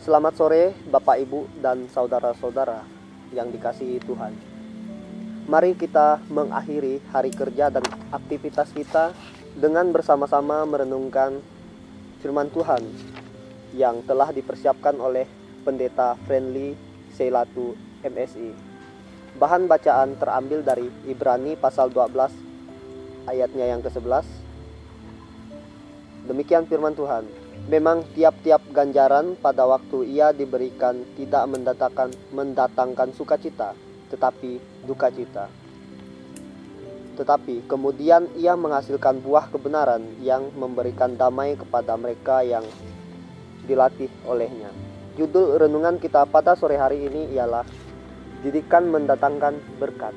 Selamat sore Bapak Ibu dan saudara-saudara yang dikasihi Tuhan. Mari kita mengakhiri hari kerja dan aktivitas kita dengan bersama-sama merenungkan firman Tuhan yang telah dipersiapkan oleh Pendeta Friendly Seilatu MSI. Bahan bacaan terambil dari Ibrani pasal 12 ayatnya yang ke-11. Demikian firman Tuhan. Memang tiap-tiap ganjaran pada waktu ia diberikan tidak mendatangkan sukacita, tetapi duka cita. Tetapi kemudian ia menghasilkan buah kebenaran yang memberikan damai kepada mereka yang dilatih olehnya. Judul renungan kita pada sore hari ini ialah Didikan Mendatangkan Berkat.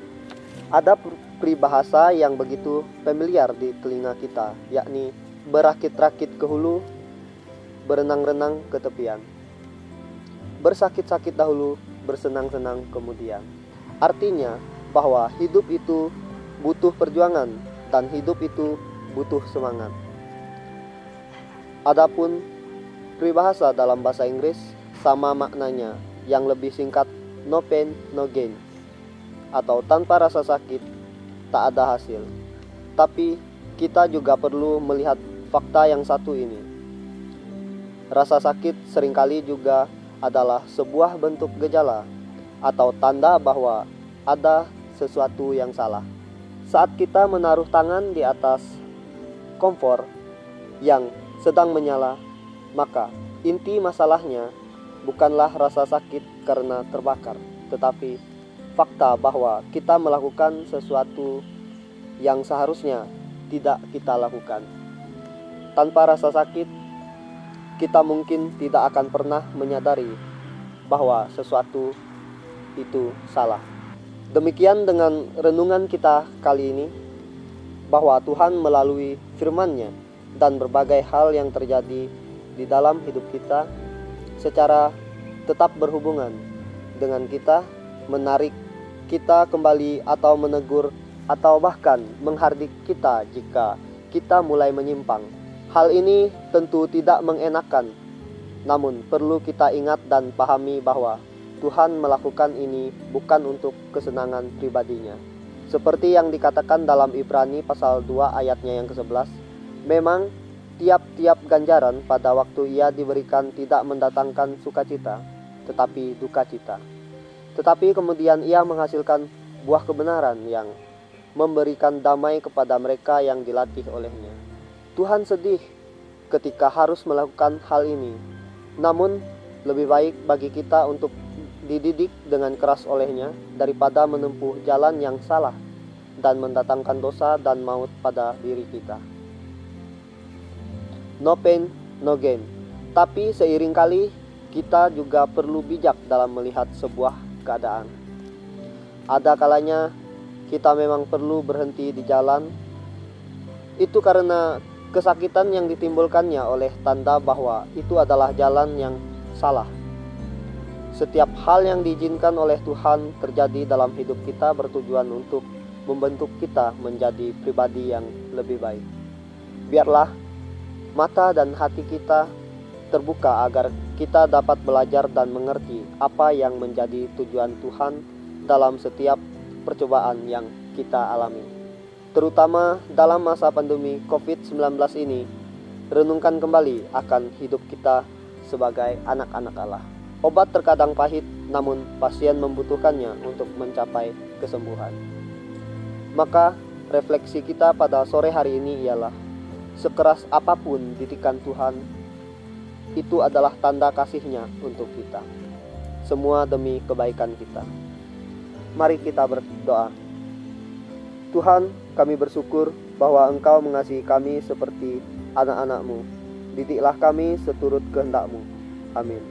Ada peribahasa yang begitu familiar di telinga kita, yakni berakit-rakit ke hulu, berenang-renang ke tepian. Bersakit-sakit dahulu, bersenang-senang kemudian. Artinya bahwa hidup itu butuh perjuangan dan hidup itu butuh semangat. Adapun peribahasa dalam bahasa Inggris sama maknanya, yang lebih singkat no pain no gain, atau tanpa rasa sakit tak ada hasil. Tapi kita juga perlu melihat fakta yang satu ini. Rasa sakit seringkali juga adalah sebuah bentuk gejala atau tanda bahwa ada sesuatu yang salah. Saat kita menaruh tangan di atas kompor yang sedang menyala, maka inti masalahnya bukanlah rasa sakit karena terbakar, tetapi fakta bahwa kita melakukan sesuatu yang seharusnya tidak kita lakukan. Tanpa rasa sakit, kita mungkin tidak akan pernah menyadari bahwa sesuatu itu salah. Demikian dengan renungan kita kali ini, bahwa Tuhan melalui firman-Nya dan berbagai hal yang terjadi di dalam hidup kita secara tetap berhubungan dengan kita, menarik kita kembali atau menegur atau bahkan menghardik kita jika kita mulai menyimpang. Hal ini tentu tidak mengenakan, namun perlu kita ingat dan pahami bahwa Tuhan melakukan ini bukan untuk kesenangan pribadinya. Seperti yang dikatakan dalam Ibrani pasal 2 ayatnya yang ke-11, memang tiap-tiap ganjaran pada waktu ia diberikan tidak mendatangkan sukacita, tetapi duka cita. Tetapi kemudian ia menghasilkan buah kebenaran yang memberikan damai kepada mereka yang dilatih olehnya. Tuhan sedih ketika harus melakukan hal ini. Namun lebih baik bagi kita untuk dididik dengan keras olehnya daripada menempuh jalan yang salah dan mendatangkan dosa dan maut pada diri kita. No pain, no gain. Tapi seiring kali kita juga perlu bijak dalam melihat sebuah keadaan. Ada kalanya kita memang perlu berhenti di jalan. Itu karena kesakitan yang ditimbulkannya oleh tanda bahwa itu adalah jalan yang salah. Setiap hal yang diizinkan oleh Tuhan terjadi dalam hidup kita bertujuan untuk membentuk kita menjadi pribadi yang lebih baik. Biarlah mata dan hati kita terbuka agar kita dapat belajar dan mengerti apa yang menjadi tujuan Tuhan dalam setiap percobaan yang kita alami. Terutama dalam masa pandemi COVID-19 ini, renungkan kembali akan hidup kita sebagai anak-anak Allah. Obat terkadang pahit, namun pasien membutuhkannya untuk mencapai kesembuhan. Maka refleksi kita pada sore hari ini ialah, sekeras apapun didikan Tuhan, itu adalah tanda kasih-Nya untuk kita. Semua demi kebaikan kita. Mari kita berdoa. Tuhan, kami bersyukur bahwa Engkau mengasihi kami seperti anak-anak-Mu. Didiklah kami seturut kehendak-Mu. Amin.